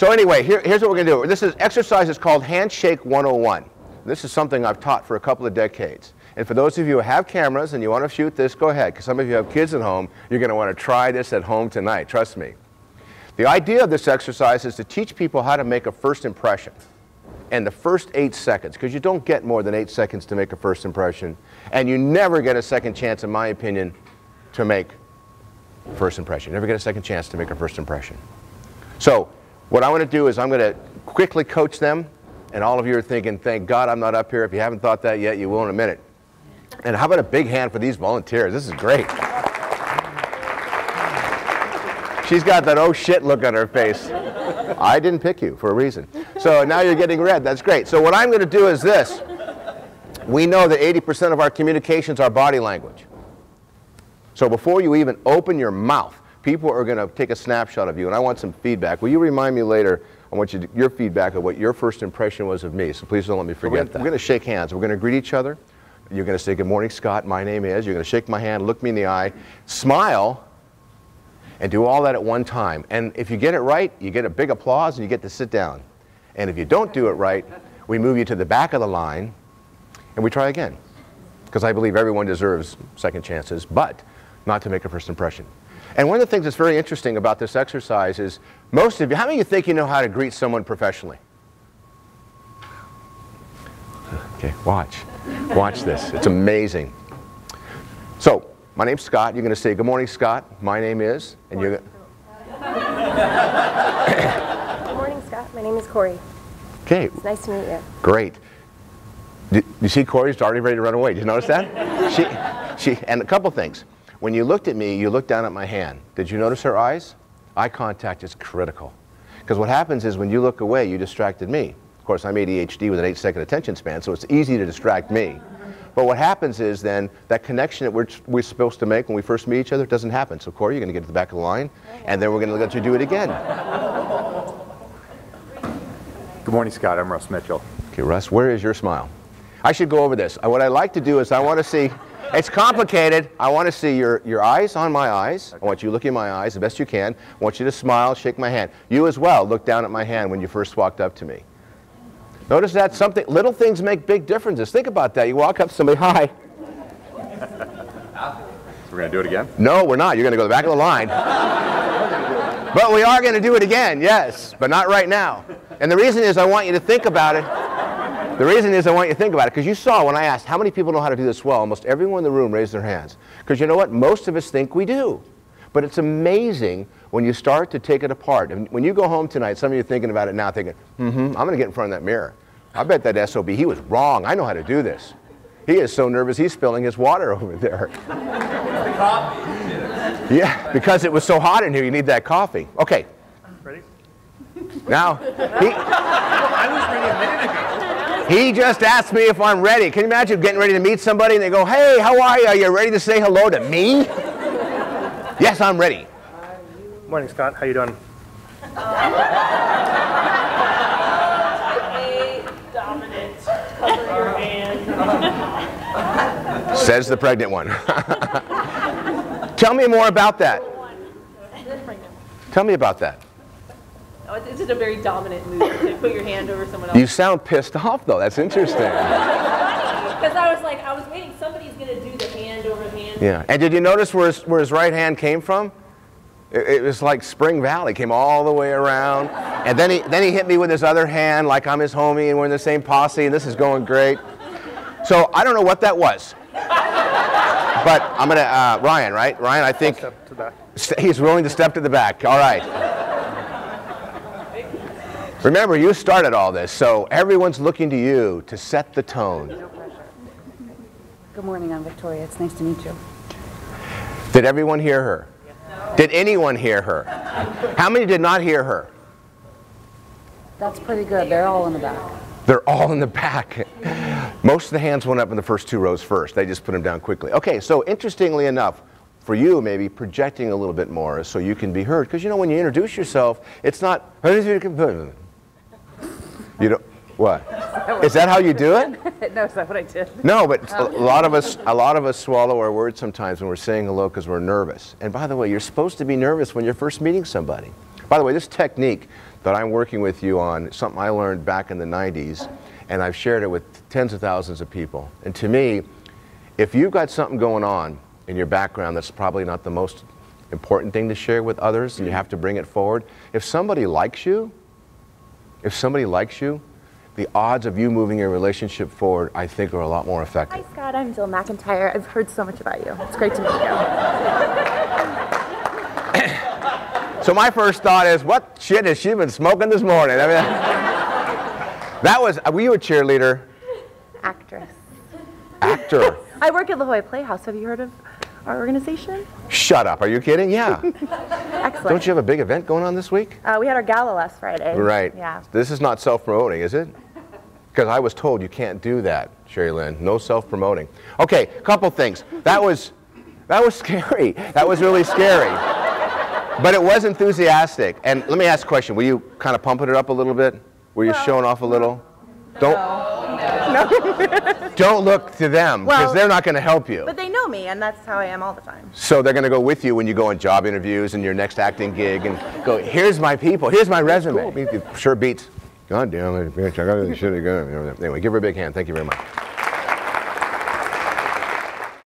So anyway, here's what we're going to do. This exercise is called Handshake 101. This is something I've taught for a couple of decades. And for those of you who have cameras and you want to shoot this, go ahead. Because some of you have kids at home, you're going to want to try this at home tonight. Trust me. The idea of this exercise is to teach people how to make a first impression. And the first 8 seconds, because you don't get more than 8 seconds to make a first impression. And you never get a second chance, in my opinion, to make a first impression. You never get a second chance to make a first impression. So what I want to do is I'm going to quickly coach them. And all of you are thinking, thank God I'm not up here. If you haven't thought that yet, you will in a minute. And how about a big hand for these volunteers? This is great. She's got that oh shit look on her face. I didn't pick you for a reason. So now you're getting red. That's great. So what I'm going to do is this. We know that 80% of our communications are body language. So before you even open your mouth, people are going to take a snapshot of you. And I want some feedback. Will you remind me later? I want your feedback of what your first impression was of me. So please don't let me forget that. We're going to shake hands. We're going to greet each other. You're going to say, good morning, Scott. My name is. You're going to shake my hand, look me in the eye, smile, and do all that at one time. And if you get it right, you get a big applause and you get to sit down. And if you don't do it right, we move you to the back of the line and we try again. Because I believe everyone deserves second chances, but not to make a first impression. And one of the things that's very interesting about this exercise is most of you, how many of you think you know how to greet someone professionally? Okay, watch. Watch this. It's amazing. So, my name's Scott. You're going to say, good morning, Scott. My name is, and you're going Good morning, Scott. My name is Corey. Okay. It's nice to meet you. Great. You see Corey's already ready to run away. Did you notice that? And a couple things. When you looked at me, you looked down at my hand. Did you notice her eyes? Eye contact is critical. Because what happens is when you look away, you distracted me. Of course, I'm ADHD with an 8-second attention span, so it's easy to distract me. But what happens is then that connection that we're supposed to make when we first meet each other doesn't happen. So Corey, you're going to get to the back of the line, and then we're going to let you do it again. Good morning, Scott. I'm Russ Mitchell. Okay, Russ, where is your smile? I should go over this. What I like to do is I want to see, it's complicated. I want to see your eyes on my eyes. I want you to look in my eyes the best you can. I want you to smile, shake my hand. You as well, look down at my hand when you first walked up to me. Notice that little things make big differences. Think about that. You walk up to somebody, hi. So we're going to do it again? No, we're not. You're going to go to the back of the line. But we are going to do it again, yes, but not right now. And the reason is I want you to think about it. The reason is I want you to think about it, because you saw when I asked how many people know how to do this well, almost everyone in the room raised their hands. Because you know what? Most of us think we do. But it's amazing when you start to take it apart. And when you go home tonight, some of you are thinking about it now, thinking, I'm going to get in front of that mirror. I bet that SOB, he was wrong. I know how to do this. He is so nervous, he's spilling his water over there. The coffee. Yeah, because it was so hot in here, you need that coffee. Okay. Ready? Now, I was ready a minute ago. he just asked me if I'm ready. Can you imagine getting ready to meet somebody and they go, hey, how are you? Are you ready to say hello to me? Yes, I'm ready. Morning, Scott. How you doing? Dominant. Cover your hand. Says the pregnant one. Tell me more about that. Tell me about that. Oh, it's just a very dominant move to put your hand over someone else. You sound pissed off, though. That's interesting. Because I was waiting. Somebody's going to do the hand over hand. Yeah. And did you notice where his right hand came from? It was like Spring Valley. Came all the way around. And then he hit me with his other hand like I'm his homie and we're in the same posse and this is going great. So I don't know what that was. But I'm going to, Ryan, right? Ryan, I think Step to the back. He's willing to step to the back. All right. Remember, you started all this, so everyone's looking to you to set the tone. Good morning, I'm Victoria. It's nice to meet you. Did everyone hear her? Did anyone hear her? How many did not hear her? That's pretty good. They're all in the back. They're all in the back. Most of the hands went up in the first two rows first. They just put them down quickly. Okay, so interestingly enough, for you, maybe projecting a little bit more so you can be heard. Because you know, when you introduce yourself, it's not, you don't, what? Is that how you do it? No, is that what I did? No, but a lot of us swallow our words sometimes when we're saying hello because we're nervous. And by the way, you're supposed to be nervous when you're first meeting somebody. By the way, this technique that I'm working with you on something I learned back in the 90s, and I've shared it with tens of thousands of people. And to me, if you've got something going on in your background that's probably not the most important thing to share with others, and you have to bring it forward, if somebody likes you, the odds of you moving your relationship forward, I think, are a lot more effective. Hi, Scott. I'm Jill McIntyre. I've heard so much about you. It's great to meet you. So my first thought is, what shit has she been smoking this morning? I mean, were you a cheerleader? Actress. Actor. I work at La Jolla Playhouse. Have you heard of our organization? Shut up. Are you kidding? Yeah. Excellent. Don't you have a big event going on this week? We had our gala last Friday. Right. Yeah. This is not self-promoting, is it? Because I was told you can't do that, Sherry Lynn. No self-promoting. Okay, couple things. That was scary. That was really scary. But it was enthusiastic. And let me ask a question. Were you kind of pumping it up a little bit? Were you showing off a little? Don't look to them, because they're not going to help you. But they know me, and that's how I am all the time. So they're going to go with you when you go on job interviews and your next acting gig and go, here's my people, here's my resume. Cool. Sure beats. God damn it, bitch, I got this shit again. Anyway, give her a big hand. Thank you very much.